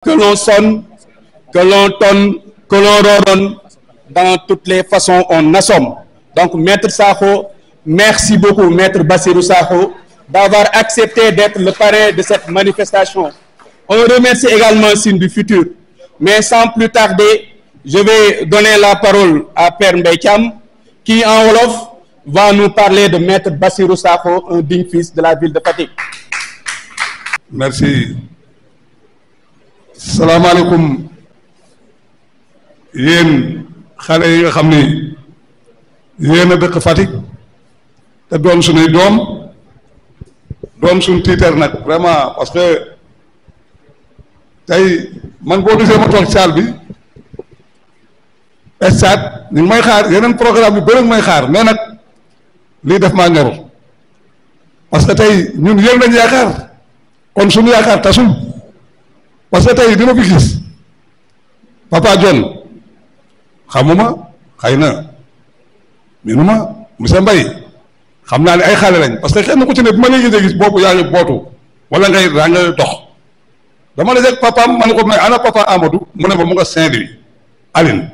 Que l'on sonne, que l'on tonne, que l'on redonne, dans toutes les façons, on assomme. Donc, Maître Sakho, merci beaucoup, Maître Bassirou Sakho, d'avoir accepté d'être le parrain de cette manifestation. On remercie également Signe du Futur. Mais sans plus tarder, je vais donner la parole à Père Mbaye Thiam, qui en wolof va nous parler de Maître Bassirou Sakho, un digne fils de la ville de Fatick. Merci. Salaamaaleykum yéen xale yi nga xam ni yéen a dëkk Fatick te doon suñuy doon suñ tiiter nag vraiment parce que tey man boo gisee ma toog salle bi stade ñu ngi may xaar yeneen programme yu bëri may xaar mais nag lii def maa ñor parce que tey ñun yéen lañ yaakaar kon suñu yaakaar tasul parce que tey dina fi gis Papa John xamuma xëy na minuma monsieur Mbaye xam naa ne ay xale lañ parce que kenn ku ci ne bu ma lay gis boobu yaa ngi bootu wala daa nga dox dama la jeg papaam ma ne ko mais ana papa Amadou mu ne ma mu nga Saint-Louis Aline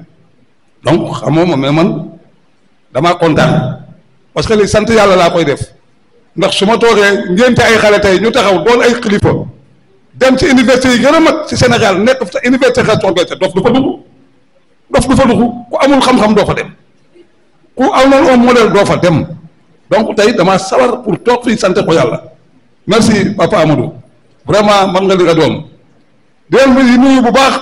donc xamuma mais man damaa kontaan parce que li sant yàlla laa koy def ndax su ma toogee ngénte ay xale tey ñu taxaw doon ay kilifa dem ci université yi gën a mag ci Sénégal nekk fa université Gaston Berger dof du fa dugg ku amul xam-xam doo fa dem ku amul un modèle doo fa dem donc tey dama sawar pour toog fii sant ko yàlla merci papa Amadou vraiment man nga li nga doon di leen nuyu bu baax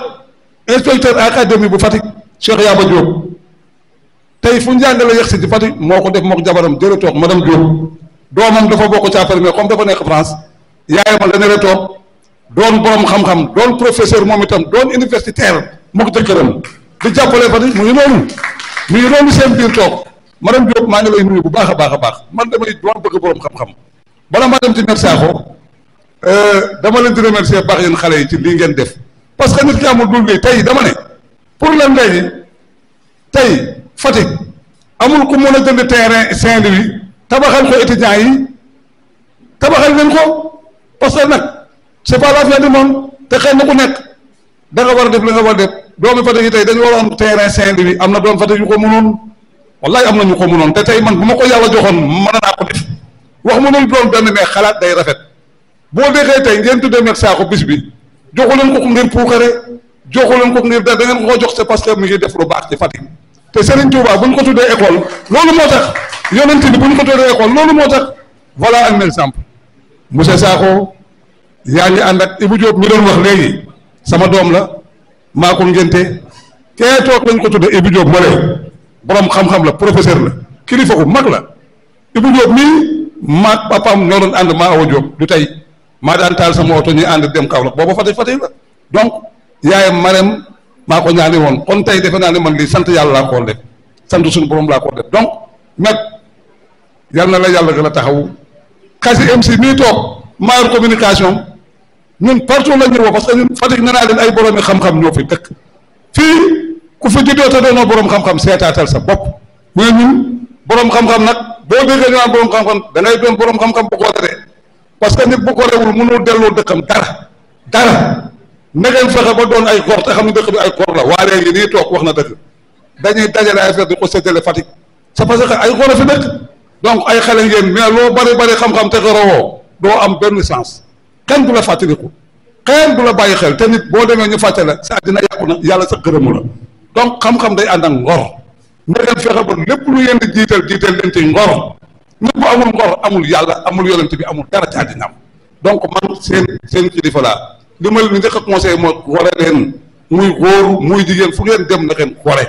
inspecteur académie bu Fatick Cheikh Yaba Diop tey fu njàngale yegg si ci Fatick moo ko def moo ko jabaram jërë toog madame Diop doomam dafa bokk ci affaire mais comme dafa nekk France yaayam la ne toog doon borom xam-xam doon professeur moom itam doon universitaire moo ko jëkkëram di jàppale Fatick mu ngi noonu seen biir toog madame Diop maa ngi lay nuyu bu baax a baax man damay doon bëgg borom xam-xam bala maa dem ci Maître Sakho dama leen di remercier baax yéen xale yi ci lii ngeen def parce que nit ki amul dul lii tey dama ne pour lan léegi tey Fatick amul ku mën a jënd terrain Saint-Louis tabaxal ko étudiants yi tabaxal leen ko parce que nag c'est pas la fin du monde te xëy na ku nekk da nga war a def li nga war a def doomi Fatick yi tey dañu waroon terrain Saint-Louis am na doon Fatick yu ko mënoon wallahi am na ñu ko mënoon te tey man bu ma ko yàlla joxoon mën naa ko def wax mënul doon benn mais xalaat day rafet boo déggee tey ngeen tuddee Maître Sakho bis bi joxu leen ko ngir puukare joxu leen ko ngir da ngeen ko jox c'est parce que mi ngi def lu baax ci Fatick te Serigne Touba bu ñu ko tuddee école loolu moo tax yonent bi bu ñu ko tuddee école loolu moo tax voilà un exemple monsieur Sakho yaa ngi ànd ak Ibou Diop mi doon wax léegi sama doom la maa ko ngénte kee toog lañ ko tuddee Ibou Diop moo borom xam-xam la professeur la kilifa ku mag la Ibou Diop mii maag papaam ñoo doon ànd maa Awa Diop du tey maa daan taal sama oto ñuy ànd dem Kaolack booba Fatick la donc yaayam Marème maa ko ñaani woon kon tey defe naa ne man lii sant yàlla laa koo def sant suñu borom laa koo def donc nag yal na la yàlla gën a taxaw kasi MC mii toog maayor communication ñun partout la ñu woo parce que ñun Fatick nee naa leen ay boroomi xam-xam ñoo fi dëkk fii ku fi juddoo te doonoo borom xam-xam seetaatal sa bopp mais ñun borom xam-xam nag boo déggee ñu naan borom xam-xam da ngay doon borom xam-xam bu ko de parce que nit bu ko rewul mënul delloo dëkkam dara na ngeen fexe ba doon ay góor te xam ne dëkk bi ay góor la waa léegi nii toog wax na dëgg dañuy dajale ay affaire di ko séddale Fatick c'est parce que ay góor a fi dëkk donc ay xale ngeen mais loo bari xam-xam te gërëwoo doo am benn sens kenn du la fàttaliku kenn du la bàyyi xel te nit boo demee ñu fàtte la sa àddina yàqu na yàlla sa gërëmu la donc xam-xam day ànd ak ngor na ngeen fexe ba lépp lu yéen di jiital leen ci ngor nit bu amul ngor amul yàlla amul yonent bi amul dara ci àddinaam donc man seen kilifa laa li ma leen njëkk a conseillé moo gore leen muy góor muy jigéen fu ngeen dem na ngeen gore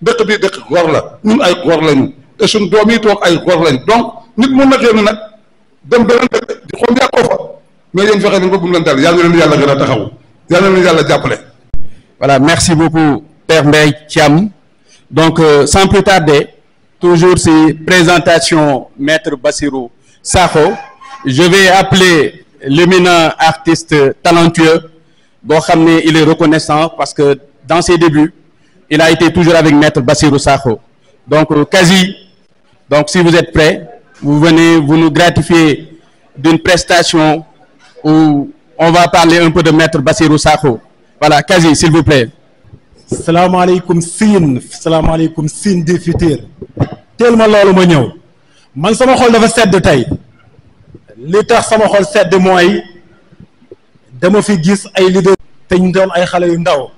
dëkk bi dëkk gor la ñun ay gor lañu te suñ doom yi toog ay gor lañ donc nit mun na génn nag dem beneen dëkk di xool yàqoo fa mais yéen fexe leen ba bu mu leen dal yàlla leen yàlla gën a taxaw yàlla leen yàlla jàppale. Voilà, merci beaucoup Père Mbaye Thiam. Donc sans plus tarder, toujours ces présentations Maître Bassirou Sakho, je vais appeler l'éminent artiste talentueux boo xam ne il est reconnaissant parce que dans ses débuts il a été toujours avec Maître Bassirou Sakho. Donc Kazi, donc si vous êtes prêts, vous venez, vous nous gratifiez d'une prestation où on va parler un peu de Maître Bassirou Sakho. Voilà, Kazi, s'il vous plaît. salaamaaleykum Sine du futur teel ma loolu ma ñëw man sama xol dafa sedd tey li tax sama xol sedd mooy dama fi gis ay leader te ñu doon ay xale yu ndaw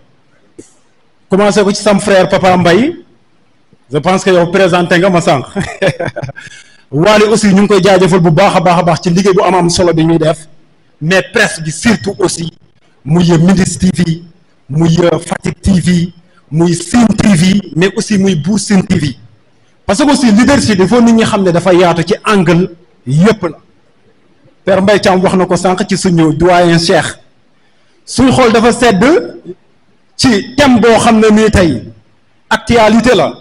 commencé ko ci sam frère Papa Mbaye je pense que yow présenté nga ma sànq Wally aussi ñu ngi koy jaajëfal bu baax a baax ci liggéey bu am solo bi ñuy def mais presse bi surtout aussi muy Mindiss TV muy Fatick TV muy Sine TV mais aussi muy Bour Sine TV parce que aussi leadership il faut nit ñi xam ne dafa yaatu ci angle yépp la Père Mbaye Thiam wax na ko sànq ci suñu doyen Cheikh suñ xool dafa sedd ci thème boo xam ne nii tey actualité la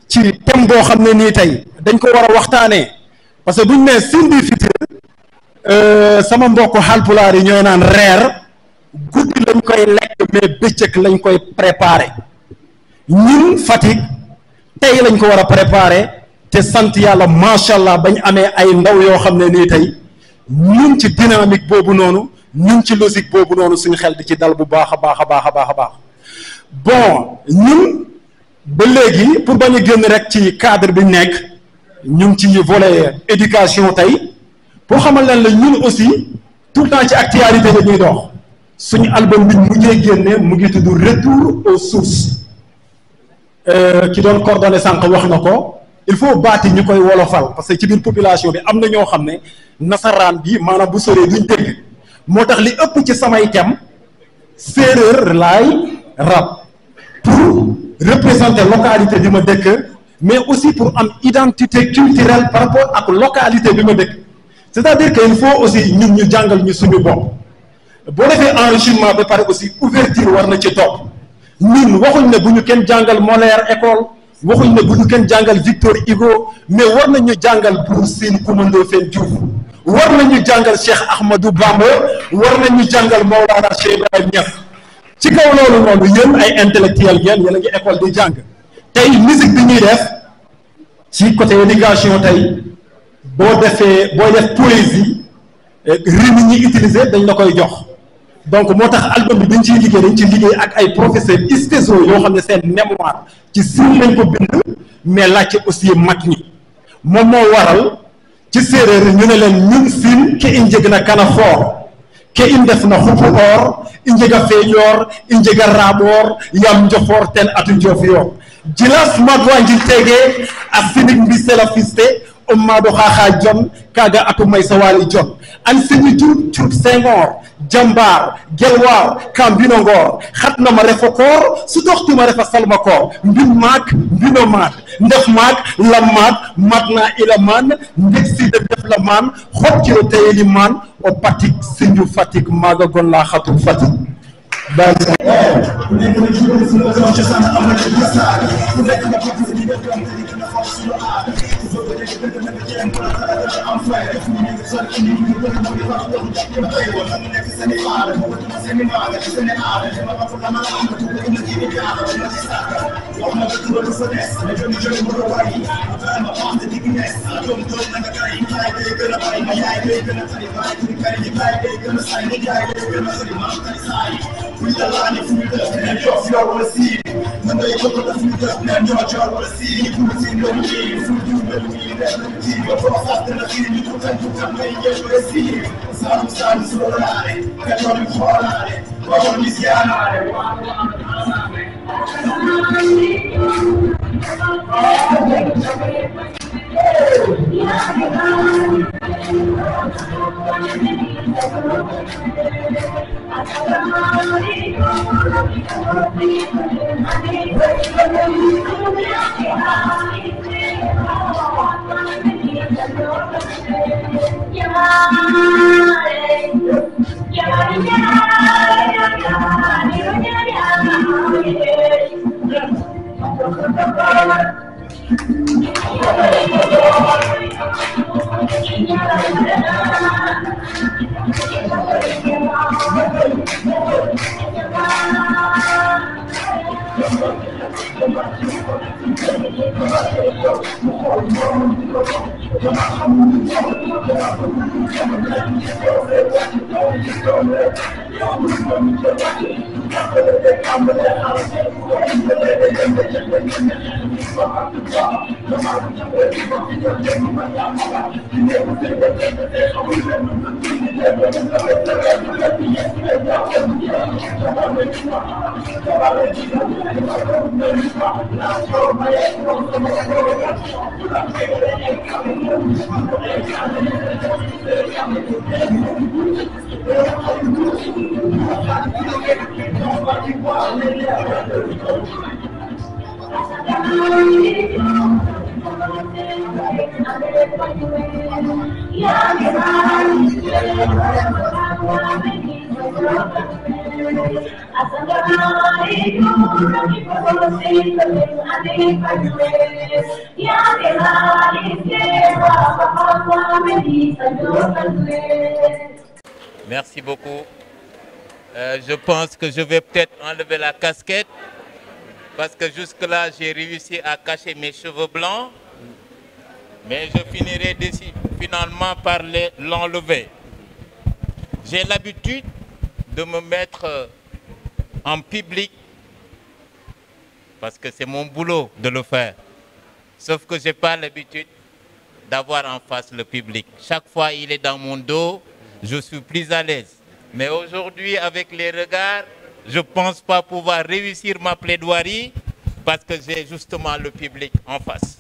ci thème boo xam ne nii tey dañ ko war a waxtaanee parce que buñ ne Sine du futur sama mbokk Haalpulaar yi ñooy naan reer guddi lañ koy lekk mais bëccëg lañ koy préparer ñun Fatick tey lañ ko war a préparer te sant yàlla macha allah bañ amee ay ndaw yoo xam ne nii tey ñun ci dynamique boobu noonu ñun ci logique boobu noonu suñu xel di ci dal bu baax a baax bon ñun ba léegi pour bañ a génn rek ci cadre bi nekk ñu ngi ci volet éducation tey pour xamal leen la ñun aussi tout le temps ci actualité la ñuy dox suñu album bi mujjee génne mu ngi tudd retour aux sources ki doon coordonné sànq wax na ko il faut baati ñu koy wolofal parce que ci biir population bi am na ñoo xam ne nasaraan bi maanaam bu soree duñ dégg moo tax li ëpp ci samay thème séeréer laay rap pour représenter localité bi ma dëkk mais aussi pour am identité culturelle par rapport ak localité bi ma dëkk c'est-à-dire que il faut aussi ñun ñu jàngal ñu suñu bopp boo defee enrichissement ba pare aussi ouverture war na ci topp ñun waxuñ ne bu ñu kenn jàngal Molière école waxuñ ne bu ñu kenn jàngal Victor Hugo mais war nañu jàngal Buur Sine Coumba Ndoffène Diouf war nañu jàngal Cheikh Ahmadou Bamba war nañu jàngal Mawlana Cheikh Ibrahim Niass ci kaw loolu noonu yéen ay intellectuel ngeen yéen a ngi école di jàng tey musique bi ñuy def ci côté éducation tey boo def poésie rime ñi utiliser dañ la koy jox donc moo tax album bi dañ ciy liggéey dañ ci liggéey ak ay professeurs spéciaux yoo xam ne seen mémoire ci Sine lañ ko bind mais laajte aussi mag ñi moom moo waral ci séeréer ñu ne leen ñun Sine ke i njeg na kana foor ke i ndef na xupu or i njega feeñoor i njega raaɓoor yam njofoor ten atu njofiyoor jilas maadwa njil tege a sinig mbisela fiste o maado xaaxa jon kaaga atu may sa waali jon an siñi cuup Senghor jambar gelwar ka mbinongor xatnama refo koor sutoxtuma refa salma koor mbin maak mbino maak ndef maak lam maak matna ila maan ndeg sida ndef la maan xotkiro teyeli maan o Fatick Sindiou Fatick maaga gon la xatu Fatick Merci beaucoup. Je pense que je vais peut-être enlever la casquette parce que jusque-là, j'ai réussi à cacher mes cheveux blancs. Mais je finirai finalement par l'enlever. J'ai l'habitude de me mettre en public parce que c'est mon boulot de le faire. Sauf que je n'ai pas l'habitude d'avoir en face le public. Chaque fois il est dans mon dos, je suis plus à l'aise. Mais aujourd'hui, avec les regards, je ne pense pas pouvoir réussir ma plaidoirie parce que j'ai justement le public en face.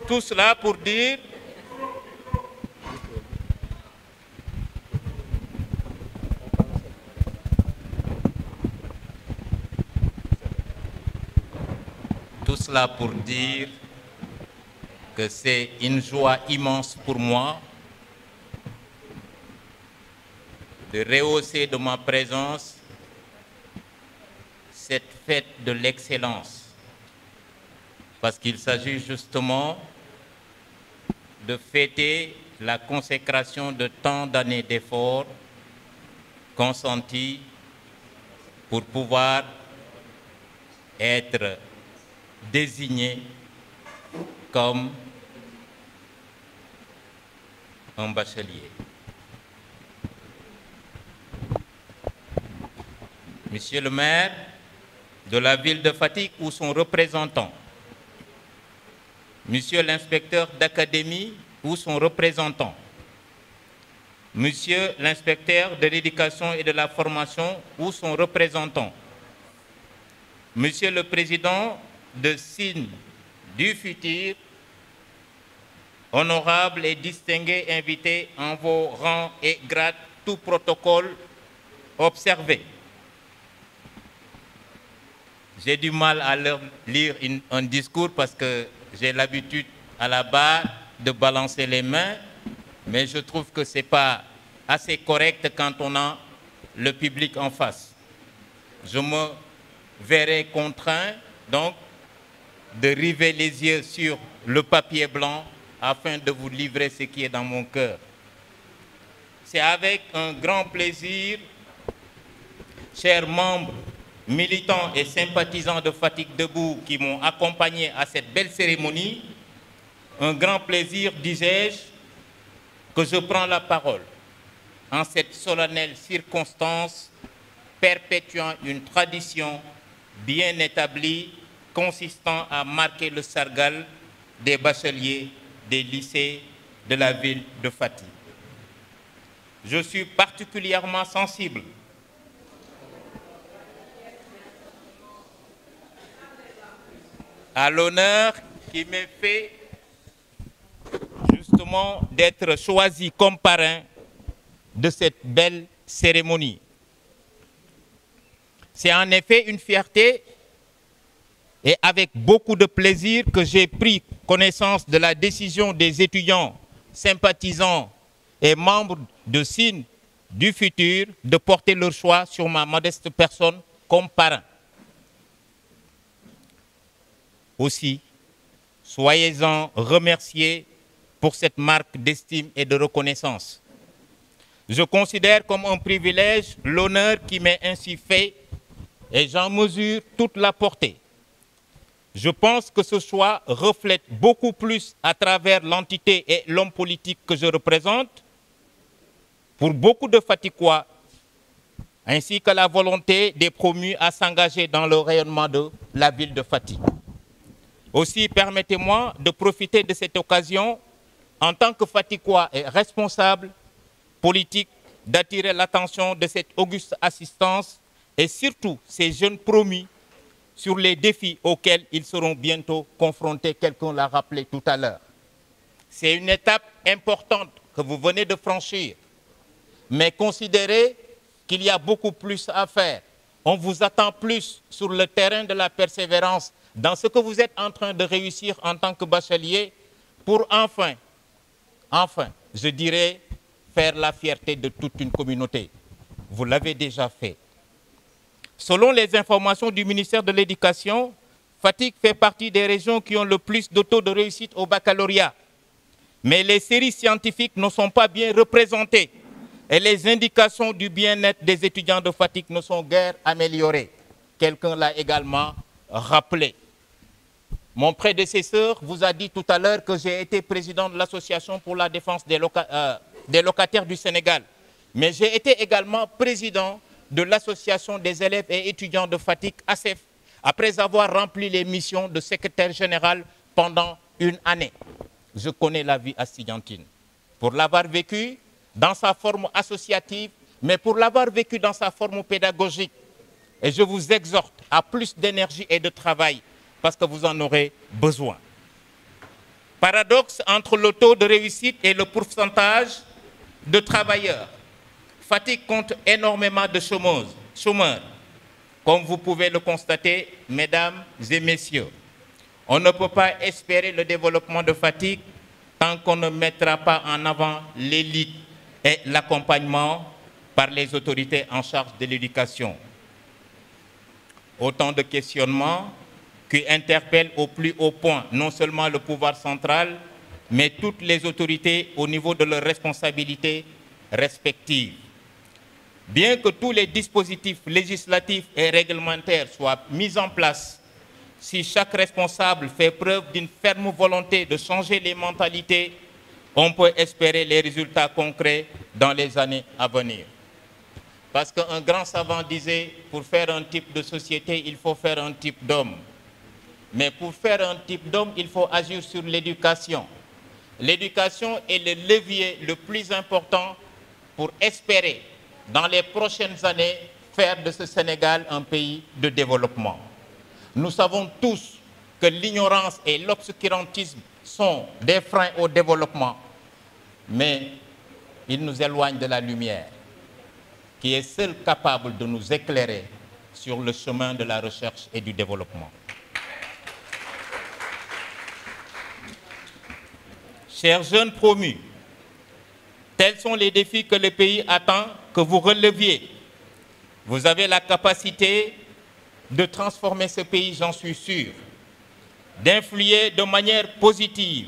Tout cela pour dire que c'est une joie immense pour moi de rehausser de ma présence cette fête de l'excellence. Parce qu'il s'agit justement de fêter la consécration de tant d'années d'efforts consentis pour pouvoir être désigné comme un bachelier. Monsieur le maire de la ville de Fatick ou son représentant, Monsieur l'inspecteur d'académie ou son représentant, Monsieur l'inspecteur de l'éducation et de la formation ou son représentant, Monsieur le président de SIN du futur, honorables et distingués invités en vos rangs et grades, tout protocole observé. J'ai du mal à leur lire un discours parce que j'ai l'habitude à la barre de balancer les mains, mais je trouve que ce n'est pas assez correct quand on a le public en face. Je me verrai contraint donc de river les yeux sur le papier blanc afin de vous livrer ce qui est dans mon cœur. C'est avec un grand plaisir, chers membres, militants et sympathisants de Fatick Debout qui m'ont accompagné à cette belle cérémonie, un grand plaisir, disais-je, que je prends la parole en cette solennelle circonstance perpétuant une tradition bien établie consistant à marquer le sargal des bacheliers des lycées de la ville de Fatick. Je suis particulièrement sensible à l'honneur qui m'est fait justement d'être choisi comme parrain de cette belle cérémonie. C'est en effet une fierté et avec beaucoup de plaisir que j'ai pris connaissance de la décision des étudiants, sympathisants et membres de SIN du futur de porter leur choix sur ma modeste personne comme parrain. Aussi, soyez-en remerciés pour cette marque d'estime et de reconnaissance. Je considère comme un privilège l'honneur qui m'est ainsi fait et j'en mesure toute la portée. Je pense que ce choix reflète beaucoup plus à travers l'entité et l'homme politique que je représente. Pour beaucoup de Fatickois, ainsi que la volonté des promus à s'engager dans le rayonnement de la ville de Fatick. Aussi, permettez-moi de profiter de cette occasion, en tant que Fatickois et responsable politique, d'attirer l'attention de cette auguste assistance et surtout ces jeunes promus sur les défis auxquels ils seront bientôt confrontés, quelqu'un l'a rappelé tout à l'heure. C'est une étape importante que vous venez de franchir, mais considérez qu'il y a beaucoup plus à faire. On vous attend plus sur le terrain de la persévérance dans ce que vous êtes en train de réussir en tant que bachelier pour enfin, je dirais, faire la fierté de toute une communauté. Vous l'avez déjà fait. Selon les informations du ministère de l'Éducation, Fatick fait partie des régions qui ont le plus de taux de réussite au baccalauréat. Mais les séries scientifiques ne sont pas bien représentées et les indications du bien-être des étudiants de Fatick ne sont guère améliorées. Quelqu'un l'a également rappelé. Mon prédécesseur vous a dit tout à l'heure que j'ai été président de l'Association pour la défense des locataires du Sénégal. Mais j'ai été également président de l'Association des élèves et étudiants de Fatick, ASEF, après avoir rempli les missions de secrétaire général pendant une année. Je connais la vie estudiantine. Pour l'avoir vécu dans sa forme associative, mais pour l'avoir vécu dans sa forme pédagogique. Et je vous exhorte à plus d'énergie et de travail, parce que vous en aurez besoin. Paradoxe entre le taux de réussite et le pourcentage de travailleurs. Fatick compte énormément de chômeurs. Comme vous pouvez le constater, mesdames et messieurs, on ne peut pas espérer le développement de Fatick tant qu'on ne mettra pas en avant l'élite et l'accompagnement par les autorités en charge de l'éducation. Autant de questionnements qui interpellent au plus haut point non seulement le pouvoir central, mais toutes les autorités au niveau de leurs responsabilités respectives. Bien que tous les dispositifs législatifs et réglementaires soient mis en place, si chaque responsable fait preuve d'une ferme volonté de changer les mentalités, on peut espérer les résultats concrets dans les années à venir. Parce qu'un grand savant disait, pour faire un type de société, il faut faire un type d'homme. Mais pour faire un type d'homme, il faut agir sur l'éducation. L'éducation est le levier le plus important pour espérer, dans les prochaines années, faire de ce Sénégal un pays de développement. Nous savons tous que l'ignorance et l'obscurantisme sont des freins au développement, mais ils nous éloignent de la lumière, qui est seule capable de nous éclairer sur le chemin de la recherche et du développement. Chers jeunes promus, tels sont les défis que le pays attend que vous releviez. Vous avez la capacité de transformer ce pays, j'en suis sûr, d'influer de manière positive.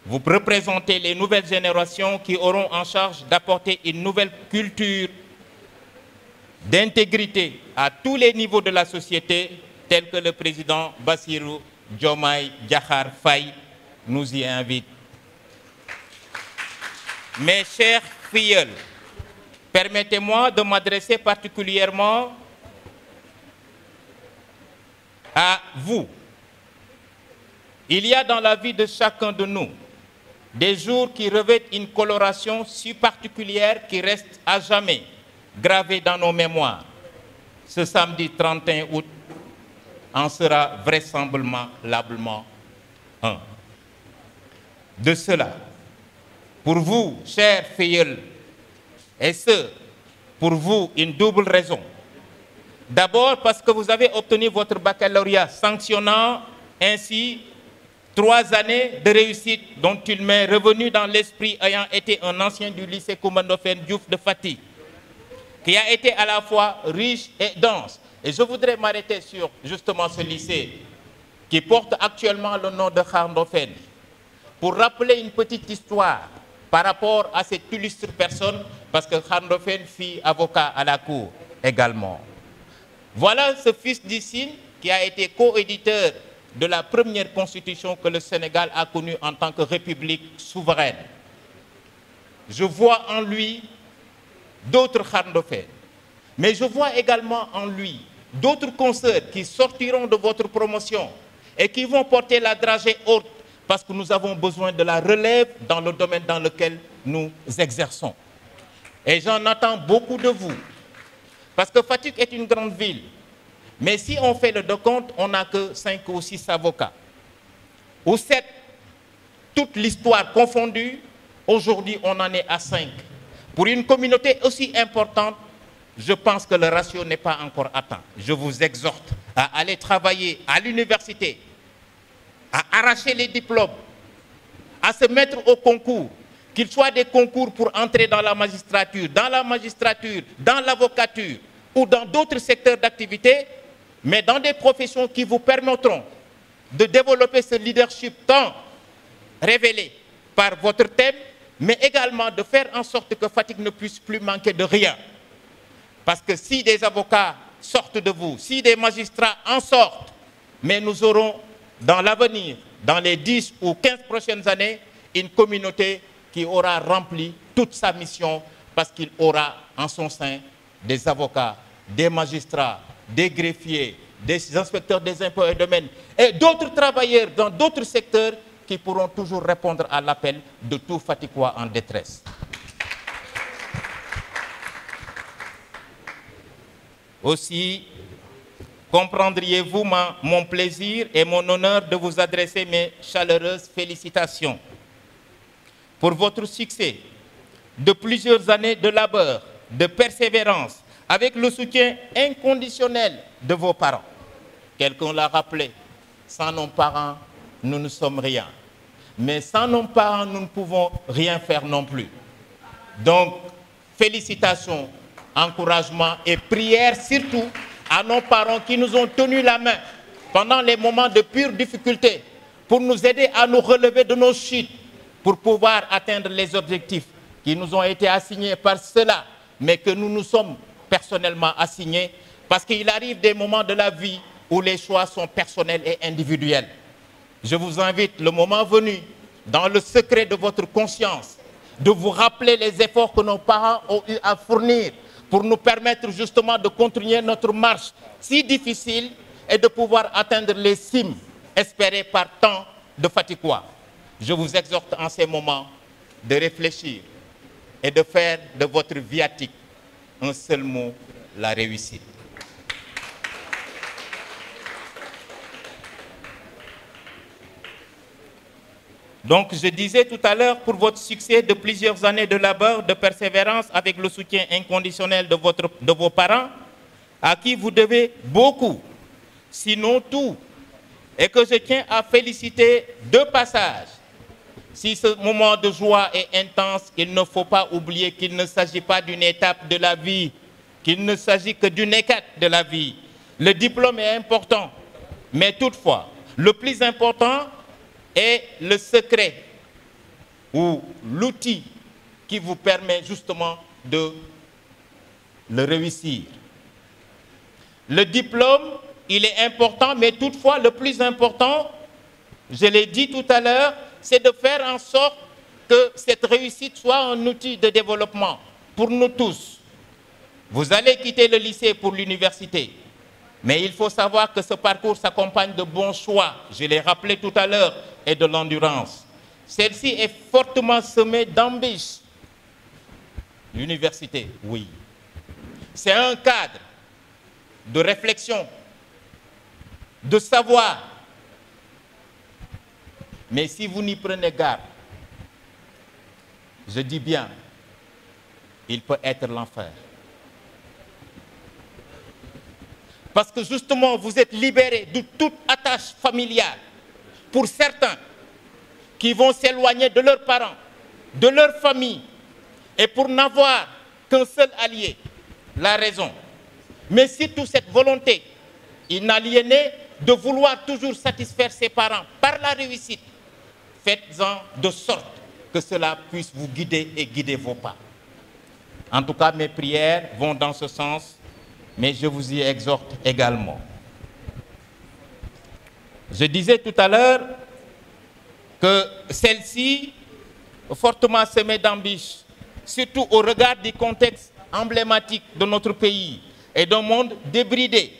Vous représentez les nouvelles générations qui auront en charge d'apporter une nouvelle culture d'intégrité à tous les niveaux de la société, tel que le président Bassirou Diomaye Diakhar Faye nous y invite. Mes chers filleuls, permettez-moi de m'adresser particulièrement à vous. Il y a dans la vie de chacun de nous des jours qui revêtent une coloration si particulière qui reste à jamais gravée dans nos mémoires. Ce samedi 31 août en sera vraisemblablement un. De cela, pour vous, chers filleuls, et ce, pour vous, une double raison. D'abord parce que vous avez obtenu votre baccalauréat, sanctionnant ainsi 3 années de réussite dont il m'est revenu dans l'esprit ayant été un ancien du lycée Coumba Ndoffène Diouf de Fatick, qui a été à la fois riche et dense. Et je voudrais m'arrêter sur justement ce lycée qui porte actuellement le nom de Khar Ndoffène, pour rappeler une petite histoire par rapport à cette illustre personne, parce que Khar Ndoffène fut avocat à la cour également. Voilà ce fils d'Issine qui a été coéditeur de la première constitution que le Sénégal a connue en tant que république souveraine. Je vois en lui d'autres Khar Ndoffène Mais je vois également en lui d'autres consoeurs qui sortiront de votre promotion et qui vont porter la dragée haute parce que nous avons besoin de la relève dans le domaine dans lequel nous exerçons. Et j'en attends beaucoup de vous. Parce que Fatick est une grande ville. Mais si on fait le décompte, on n'a que 5 ou 6 avocats. Ou 7, toute l'histoire confondue, aujourd'hui on en est à 5. Pour une communauté aussi importante, je pense que le ratio n'est pas encore atteint. Je vous exhorte à aller travailler à l'université, à arracher les diplômes, à se mettre au concours, qu'ils soient des concours pour entrer dans la magistrature, dans l'avocature ou dans d'autres secteurs d'activité, mais dans des professions qui vous permettront de développer ce leadership tant révélé par votre thème, mais également de faire en sorte que Fatick ne puisse plus manquer de rien. Parce que si des avocats sortent de vous, si des magistrats en sortent, mais nous aurons dans l'avenir, dans les 10 ou 15 prochaines années, une communauté qui aura rempli toute sa mission parce qu'il aura en son sein des avocats, des magistrats, des greffiers, des inspecteurs des impôts et domaines et d'autres travailleurs dans d'autres secteurs qui pourront toujours répondre à l'appel de tout Fatickois en détresse. Aussi, comprendriez-vous mon plaisir et mon honneur de vous adresser mes chaleureuses félicitations pour votre succès de plusieurs années de labeur, de persévérance, avec le soutien inconditionnel de vos parents. Quelqu'un l'a rappelé, sans nos parents, nous ne sommes rien. Mais sans nos parents, nous ne pouvons rien faire non plus. Donc, félicitations, encouragement et prières surtout à nos parents qui nous ont tenu la main pendant les moments de pure difficulté pour nous aider à nous relever de nos chutes, pour pouvoir atteindre les objectifs qui nous ont été assignés par ceux-là, mais que nous nous sommes personnellement assignés, parce qu'il arrive des moments de la vie où les choix sont personnels et individuels. Je vous invite, le moment venu, dans le secret de votre conscience, de vous rappeler les efforts que nos parents ont eu à fournir pour nous permettre justement de continuer notre marche si difficile et de pouvoir atteindre les cimes espérées par tant de Fatickois. Je vous exhorte en ces moments de réfléchir et de faire de votre viatique un seul mot, la réussite. Donc, je disais tout à l'heure, pour votre succès de plusieurs années de labeur, de persévérance, avec le soutien inconditionnel de vos parents, à qui vous devez beaucoup, sinon tout, et que je tiens à féliciter de passage. Si ce moment de joie est intense, il ne faut pas oublier qu'il ne s'agit pas d'une étape de la vie, qu'il ne s'agit que d'une étape de la vie. Le diplôme est important, mais toutefois, le plus important est le secret ou l'outil qui vous permet justement de le réussir. Le diplôme, il est important, mais toutefois, le plus important, je l'ai dit tout à l'heure, c'est de faire en sorte que cette réussite soit un outil de développement pour nous tous. Vous allez quitter le lycée pour l'université, mais il faut savoir que ce parcours s'accompagne de bons choix, je l'ai rappelé tout à l'heure, et de l'endurance. Celle-ci est fortement semée d'embûches. L'université, oui. C'est un cadre de réflexion, de savoir. Mais si vous n'y prenez garde, je dis bien, il peut être l'enfer. Parce que justement, vous êtes libérés de toute attache familiale. Pour certains qui vont s'éloigner de leurs parents, de leur famille, et pour n'avoir qu'un seul allié, la raison. Mais surtout cette volonté inaliénée de vouloir toujours satisfaire ses parents par la réussite. Faites-en de sorte que cela puisse vous guider et guider vos pas. En tout cas, mes prières vont dans ce sens, mais je vous y exhorte également. Je disais tout à l'heure que celle-ci, fortement semée d'embûches, surtout au regard du contexte emblématique de notre pays, et d'un monde débridé.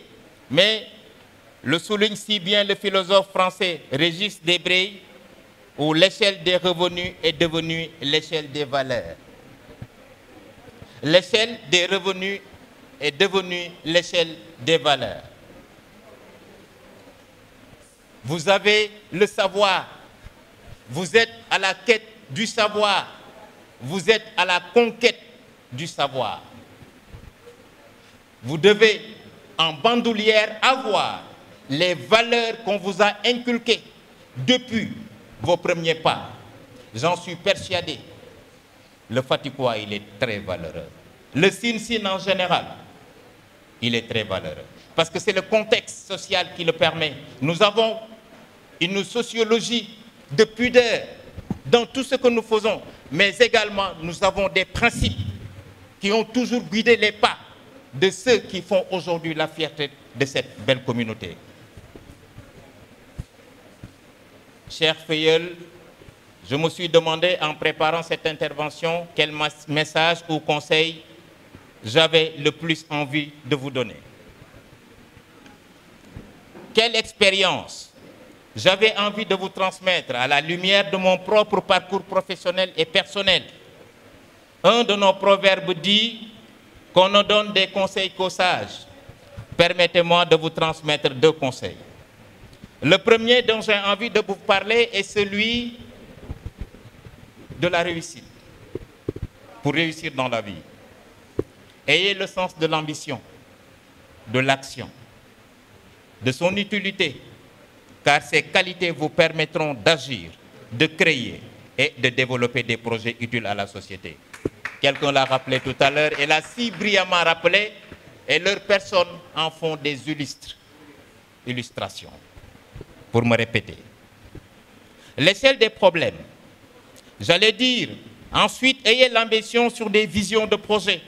Mais le souligne si bien le philosophe français Régis Debray, où l'échelle des revenus est devenue l'échelle des valeurs. L'échelle des revenus est devenue l'échelle des valeurs. Vous avez le savoir, vous êtes à la quête du savoir, vous êtes à la conquête du savoir. Vous devez, en bandoulière, avoir les valeurs qu'on vous a inculquées depuis vos premiers pas. J'en suis persuadé. Le Fatikois, il est très valeureux. Le Sine en général, il est très valeureux. Parce que c'est le contexte social qui le permet. Nous avons une sociologie de pudeur dans tout ce que nous faisons. Mais également, nous avons des principes qui ont toujours guidé les pas de ceux qui font aujourd'hui la fierté de cette belle communauté. Cher Filleul, je me suis demandé en préparant cette intervention quel message ou conseil j'avais le plus envie de vous donner. Quelle expérience j'avais envie de vous transmettre à la lumière de mon propre parcours professionnel et personnel. Un de nos proverbes dit qu'on ne donne des conseils qu'aux sages. Permettez-moi de vous transmettre 2 conseils. Le premier dont j'ai envie de vous parler est celui de la réussite. Pour réussir dans la vie, ayez le sens de l'ambition, de l'action, de son utilité, car ces qualités vous permettront d'agir, de créer et de développer des projets utiles à la société. Quelqu'un l'a rappelé tout à l'heure et l'a si brillamment rappelé, et leurs personnes en font des illustrations. Pour me répéter, l'échelle des problèmes, j'allais dire, ensuite, ayez l'ambition sur des visions de projets,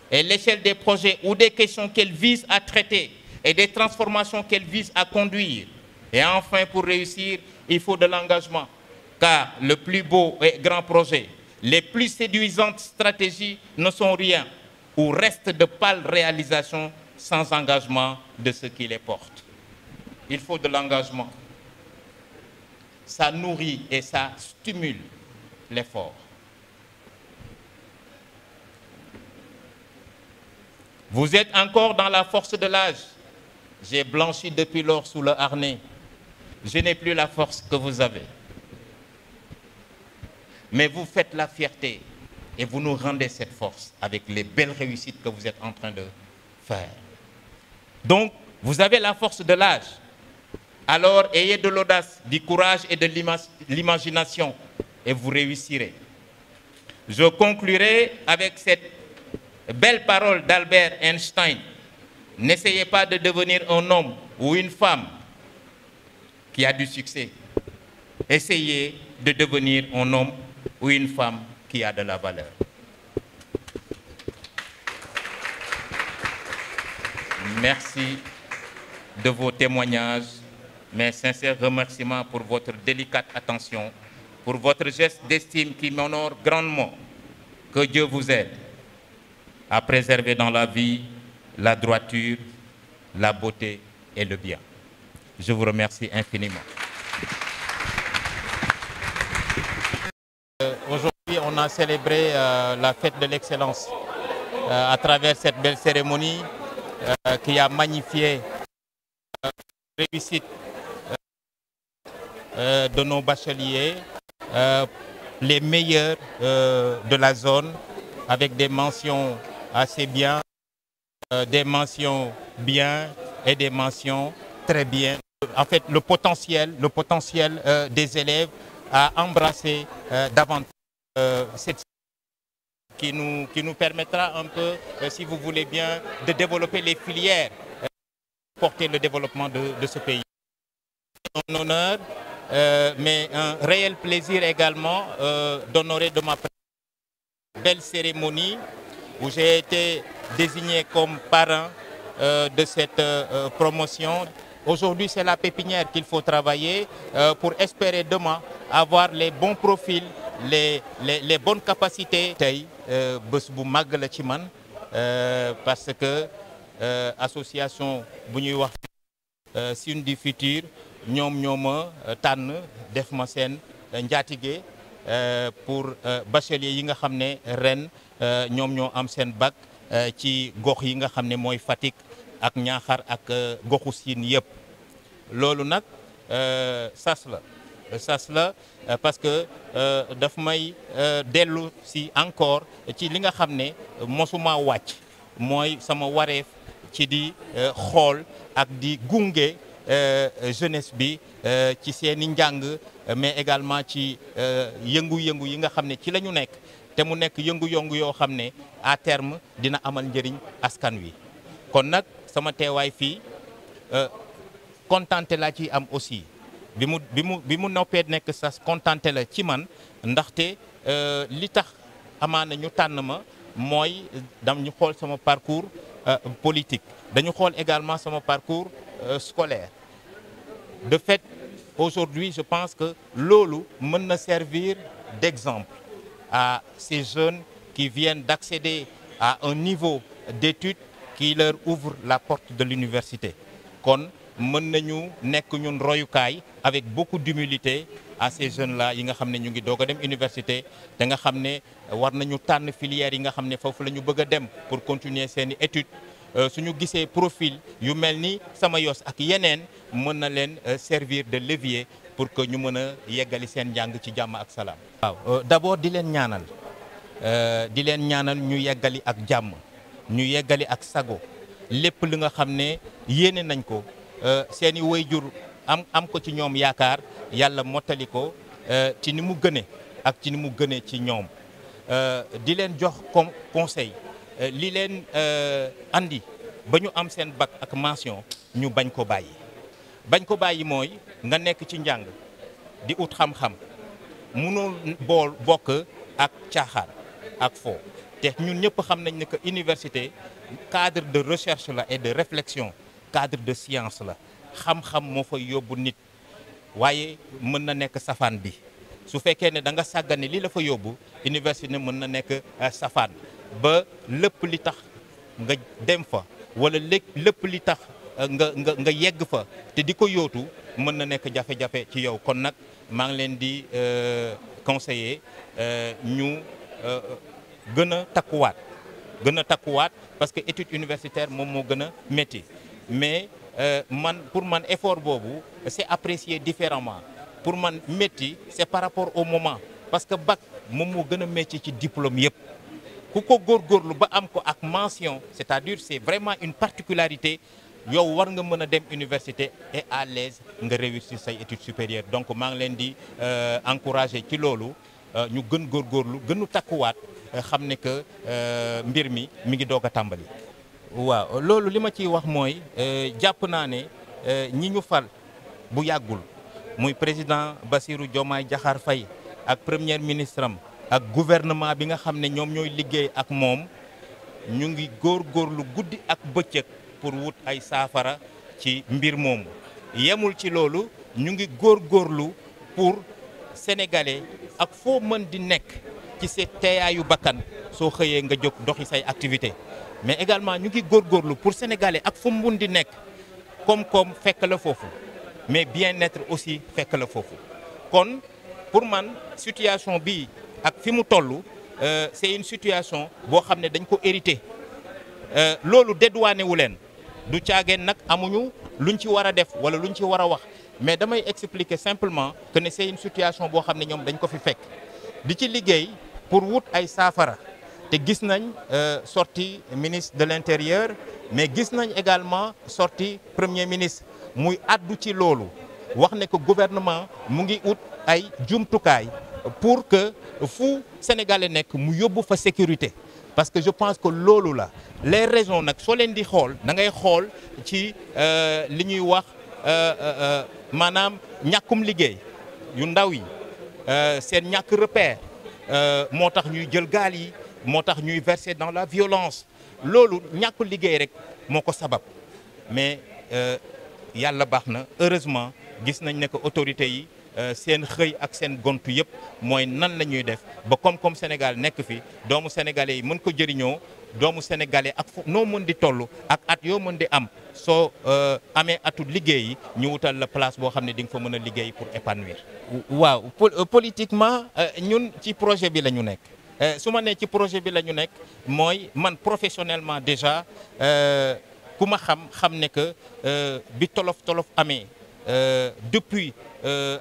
et l'échelle des projets ou des questions qu'elles visent à traiter, et des transformations qu'elles visent à conduire. Et enfin, pour réussir, il faut de l'engagement, car le plus beau et grand projet, les plus séduisantes stratégies ne sont rien, ou restent de pâles réalisations sans engagement de ceux qui les portent. Il faut de l'engagement. Ça nourrit et ça stimule l'effort. Vous êtes encore dans la force de l'âge. J'ai blanchi depuis lors sous le harnais. Je n'ai plus la force que vous avez. Mais vous faites la fierté et vous nous rendez cette force avec les belles réussites que vous êtes en train de faire. Donc, vous avez la force de l'âge. Alors, ayez de l'audace, du courage et de l'imagination et vous réussirez. Je conclurai avec cette belle parole d'Albert Einstein. N'essayez pas de devenir un homme ou une femme qui a du succès. Essayez de devenir un homme ou une femme qui a de la valeur. Merci de vos témoignages, mes sincères remerciements pour votre délicate attention, pour votre geste d'estime qui m'honore grandement. Que Dieu vous aide à préserver dans la vie la droiture, la beauté et le bien. Je vous remercie infiniment. Aujourd'hui, on a célébré la fête de l'excellence à travers cette belle cérémonie qui a magnifié la réussite de nos bacheliers, les meilleurs de la zone, avec des mentions assez bien, des mentions bien et des mentions très bien. En fait, le potentiel des élèves à embrasser davantage cette qui nous permettra un peu, si vous voulez bien, de développer les filières, porter le développement de ce pays. Un honneur, mais un réel plaisir également d'honorer de ma belle cérémonie où j'ai été désigné comme parrain de cette promotion. Aujourd'hui, c'est la pépinière qu'il faut travailler pour espérer demain avoir les bons profils, les bonnes capacités. Tey bés bu màgg la ci man parce que association bu ñuy wax Sine du Futur ñoom ñoo ma tànn def ma seen njaatige pour bachelier yi nga xam ne ren ñoom ñoo am seen bac ci gox yi nga xam ne mooy Fatick ak Ñaaxar ak goxu Sine yëpp loolu nag sas la parce que daf may dellu si encore ci li nga xam ne mosuma wàcc mooy sama wareef ci di xool ak di gunge jeunesse bi ci seeni njàng mais également ci yëngu-yëngu yi nga xam ne ci la ñu nekk te mu nekk yëngu-yëngu yoo xam ne à terme dina amal njëriñ askan wi kon nag sama teewaay fii kontante laa ci am aussi bi mu noppee nekk sa kontante la ci man ndaxte li tax amaana ñu tànn ma mooy ñu xool sama parcours politique dañu xool également sama parcours scolaire de fait aujourd'hui je pense que loolu mën na servir d'exemple à ces jeunes qui viennent d'accéder à un niveau d'études qui leur ouvre la porte de l'université kon mën nañu nekk ñun royukaay avec beaucoup d'humilité à ces jeunes-là yi nga xam ne ñu ngi doog a dem université te nga xam ne war nañu tànn filières yi nga xam ne foofu la ñu bëgg a dem pour continuer seeni études suñu gisee profil yu mel ni sama yos ak yeneen mën na leen servir de levier pour que ñu mën a yeggali seen njàng ci jàmm ak salaam. waaw d'abord di leen ñaanal ñu yeggali ak jàmm ñu yeggali ak sago lépp li nga xam ne yéene nañ ko seeni waajur am ko ci ñoom yaakaar yàlla mottali ko ci ni mu gëne ak ci ni mu gënee ci ñoom di leen jox comme conseil li leen andi ba ñu am seen bac ak mention ñu bañ ko bàyyi mooy nga nekk ci njàng di ut xam-xam mënul bokk ak caaxaan ak fo te ñun ñëpp xam nañ ne que université cadre de recherche la et de réflexion cadre de science la xam-xam moo fay yóbbu nit waaye mën na nekk safaan bi su fekkee ne da nga sàggane li la fa yóbbu université mën na nekk safaan ba lépp li tax nga dem fa wala lépp li tax nga yegg fa te di ko yóotu mën na nekk jafe-jafe ci yow kon nag maa ngi leen di conseiller ñu gën a takkuwaat parce que étude universitaire moom moo gën a métti mais pour man effort boobu c'est apprécié différemment pour man métti c'est par rapport au moment parce que bac moom moo gën a métti ci diplôme yëpp ku ko góorgóorlu ba am ko ak mention c'est-à-dire c'est vraiment une particularité yow war nga mën a dem université et à l'aise nga réussir say études supérieures donc maa ngi leen di encourager ci loolu ñu gën góorgóorlu gënu takkuwaat xam ne que mbir mi ngi doog a tàmbali. waaw loolu li ma ciy wax mooy jàpp naa ne ñi ñu fal bu yàggul muy président Bassirou Diomaye Diakhar Faye ak premier ministre am ak gouvernement bi nga xam ne ñoom ñooy liggéey ak moom ñu ngi góorgóorlu guddi ak bëccëg pour wut ay saafara ci mbir moomu yemul ci loolu ñu ngi góorgóorlu pour sénégalais ak foo mën di nekk ci sa teeyaayu bakkan soo xëyee nga jóg doxi say activité mais également ñu ngi góorgóorlu pour sénégalais ak fu mu mun di nekk koom-koom fekk la foofu mais bien-être aussi fekk la foofu kon pour man situation bi ak fi mu toll c'est une situation boo xam ne dañ ko hérité loolu dédouané wu leen du caageen nag amuñu luñ ci war a def wala luñ ci war a wax mais damay expliquer simplement que ne c'est une situation boo xam ne ñoom dañ ko fi fekk di ci liggéey pour wut ay saafara te gis nañ sortie ministre de l'intérieur mais gis nañ également sortie premier ministre muy addu ci loolu wax ne que gouvernement mu ngi ut ay jumtukaay pour que fu sénégalais nekk mu yóbbu fa sécurité parce que je pense que loolu la les raisons nag soo leen di xool da ngay xool ci li ñuy wax maanaam ñàkkum liggéey yu ndaw yi seen ñàkk repère moo tax ñuy jël gaal yi moo tax ñuy verser dans la violence loolu ñàkk liggéey rek moo ko sabab mais yàlla baax na heureusement gis nañ ne que autorités yi seen xëy ak seen gontu yëpp mooy nan la ñuy def ba koom-koom Sénégal nekk fi doomu sénégalais yi mën ko jëriñoo doomu sénégalais ak noo mën di toll ak at yoo mën di am soo amee atul liggéey yi ñu wutal la place boo xam ne di nga fa mën a liggéey pour épanouir. waaw politiquement ñun ci projet bi la ñu nekk su ma nee ci projet bi la ñu nekk mooy man professionnellement déjà ku ma xam ne que bi tolof amee depuis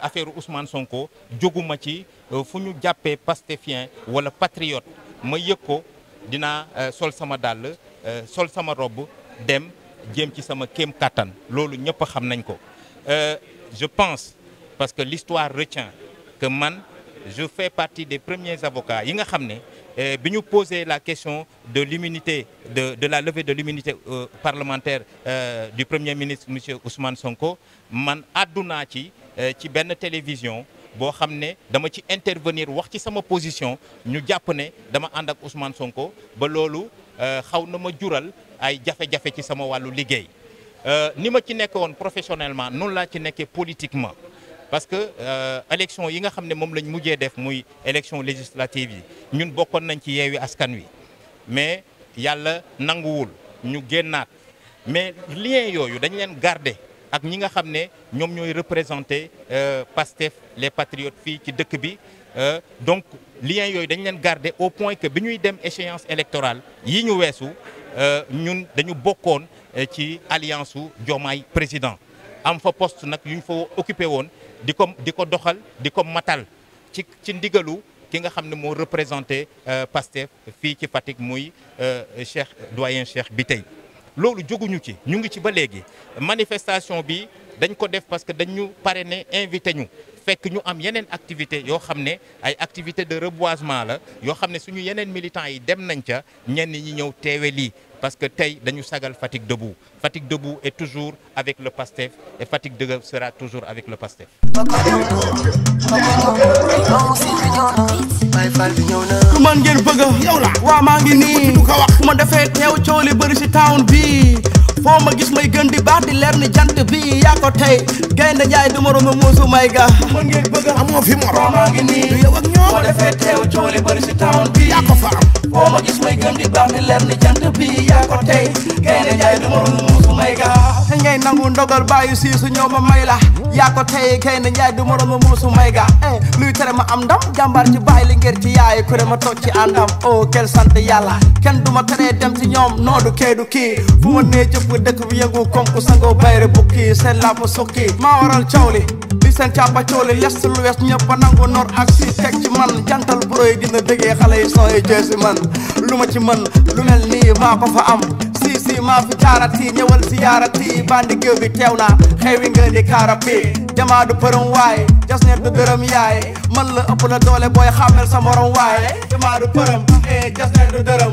affaire Ousmane Sonko jóguma ci fu ñu jàppee pastefien wala patriote ma yëg ko dinaa sol sama dàll sol sama robe dem jéem ci sama kéem kattan loolu ñëpp xam nañ ko je pense parce que l'histoire retient que man je fais partie des premiers avocats yi nga xam ne bi ñu posé la question de l'immunité de la levée de l'immunité parlementaire du premier ministre monsieur Ousmane Sonko man àddunaa ci benn télévision boo xam ne dama ci intervenir wax ci sama position ñu jàpp ne dama ànd ak Ousmane Sonko ba loolu xaw na ma jural ay jafe-jafe ci sama wàllu liggéey ni ma ci nekk woon professionnellement noonu laa ci nekkee politiquement parce que élection yi nga xam ne moom lañ mujjee def muy élection législative yi ñun bokkoon nañ ci Yewwi Askan Wi mais yàlla nanguwul ñu génnaat mais lien yooyu dañ leen garder ak ñi nga xam ne ñoom ñooy représenter Pastef les patriotes fii ci dëkk bi donc lien yooyu dañ leen garder au point que bi ñuy dem échéance électorale yi ñu weesu ñun dañu bokkoon ci alliance su Diomaye président am fa poste nag yu ñu fa occupé woon di ko doxal di ko matal ci ndigalu ki nga xam ne moo représenté Pastef fii ci Fatick muy doyen Cheikh Bitèye loolu jóguñu ci ñu ngi ci ba léegi manifestation bi dañ ko def parce que dañu parrainé invité ñu fekk ñu am yeneen activité yoo xam ne ay activité de reboisement la yoo xam ne suñu yeneen militants yi dem nañ ca ñenn ñi ñëw teewe lii parce que tey dañu sagal Fatick debout Fatick debout est toujours avec le Pastef et Fatick debout sera toujours avec le Pastef. ku man ngeen bëgg yow la waa maa ngi nii du ko wax fu ma defee teew coow li bëri si town bi foo ma gis may gën di baax di leer ni jant bi yaa ko tey gaynde jaay du ma romb muusu may ga man ngeen bëgg amoo fi moro maa ngi nii yow ak ñoom ma defee teew coow li bëri si town bi yaa ko fa am foo ma gis may gën di baax di leer ni jant bi yaa ko tey gaynde jaay du ma romb muusu may ga te ngay nangu ndogal bàyyi siisu ñëw ma may la yaa ko tey gaynde jaay du ma romb muusu may ga luy tere ma am ndam jàmbaar ci bàyyi li ngir ci yaay ku ma toog ci àndam oh quel sant yàlla kenn du ma teree dem ci ñoom noodu kee du kii fu ma nee jëpp dëkk bi yëngu konku sangoo bayre bukki seen laa fa sukki maa waral coow li seen càppa cooli les lu wees ñëpp a nangu nor ak si teg ci man jantal buroy dina déggee xale yi sooy jee si man lu ma ci mën lu mel nii maa ko fa am si maa fi jaarati ñëwal si yaarati bandi géew bi teew na xewi nga di kaarapi jamaa du përëm waaye jas neer du dërëm yaay man la ëpp la doole booy xàmmel sa morom waaye jamaa du përëm jas neer du dërëm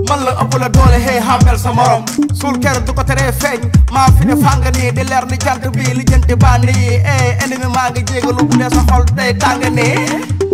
man la ëpp la doole hey xàmmel sa morom suul ker du ko teree feeñ maa fi ne fàng nii di leer ni jant bi li jënti bandi yi ennemi maa ngi jégalu bu dee sa xol day tàng nii